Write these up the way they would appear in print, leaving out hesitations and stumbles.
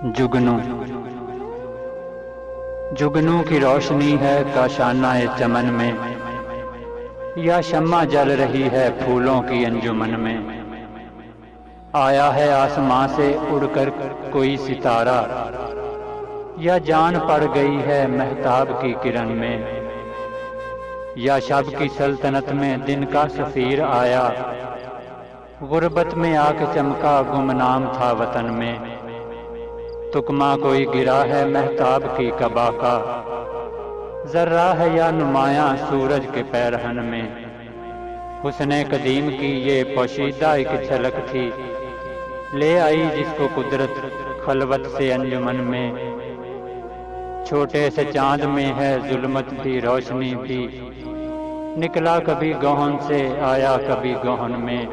जुगनू जुगनू की रोशनी है काशाना चमन में, या शम्मा जल रही है फूलों की अंजुमन में। आया है आसमां से उड़कर कोई सितारा, या जान पड़ गई है महताब की किरण में। या शब की सल्तनत में दिन का सफीर आया, गुर्बत में आके चमका गुमनाम था वतन में। तुकमा कोई गिरा है महताब की कबा का, जर्रा है या नुमायां सूरज के पैरहन में। हुस्ने कदीम की ये पोशीदा एक झलक थी, ले आई जिसको कुदरत खलवत से अंजुमन में। छोटे से चांद में है जुल्मत भी रोशनी भी, निकला कभी गहन से आया कभी गहन में।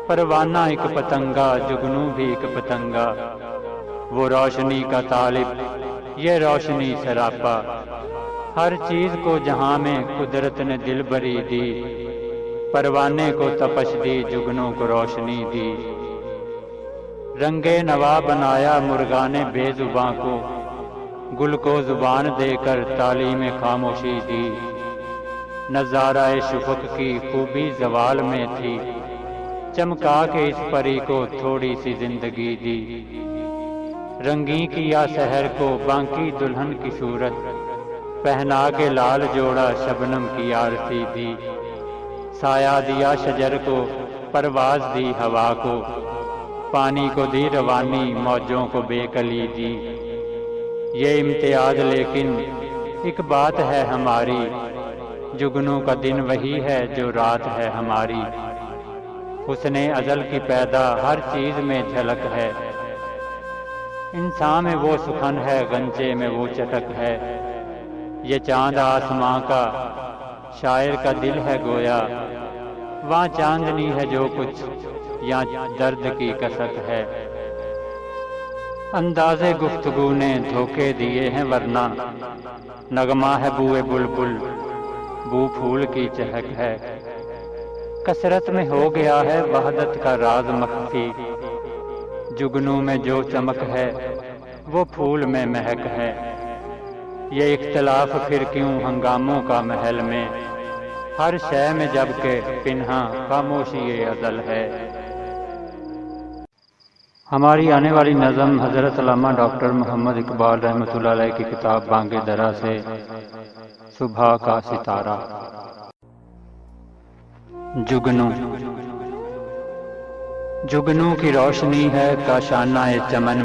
परवाना एक पतंगा जुगनू भी एक पतंगा, वो रोशनी का तालिब ये रोशनी सरापा। हर चीज को जहां में कुदरत ने दिल भरी दी, परवाने को तपश दी जुगनू को रोशनी दी। रंगे नवा बनाया मुर्गाने बेजुबां को, गुल को जुबान देकर तालीम खामोशी दी। नजारा शुफक की खूबी जवाल में थी, चमका के इस परी को थोड़ी सी जिंदगी दी। रंगी किया शहर को बांकी दुल्हन की सूरत, पहना के लाल जोड़ा शबनम की आरती दी। साया दिया शजर को परवाज दी हवा को, पानी को दी रवानी मौजों को बेकली दी। ये इम्तियाज लेकिन एक बात है हमारी, जुगनू का दिन वही है जो रात है हमारी। हुस्ने अजल की पैदा हर चीज में झलक है, इंसान में वो सुखन है गंजे में वो चटक है। ये चांद आसमां का शायर का दिल है गोया, वहाँ चांदनी है जो कुछ यहाँ दर्द की कसक है। अंदाजे गुफ्तगू ने धोखे दिए हैं वरना, नगमा है बूए बुलबुल बू फूल की चहक है। कसरत में हो गया है वहदत का राज मख्फी, जुगनू में जो चमक है वो फूल में महक है। ये इख्तलाफ फिर क्यों हंगामों का महल में, हर शय में जबकि पिन्हा खामोशी ये अज़ल है। हमारी आने वाली नज़म हज़रत अल्लामा डॉक्टर मोहम्मद इकबाल रहमतुल्लाह अलैह की किताब बांगे दरा से, सुबह का सितारा। जुगनू जुगनू की रोशनी है काशाना चमन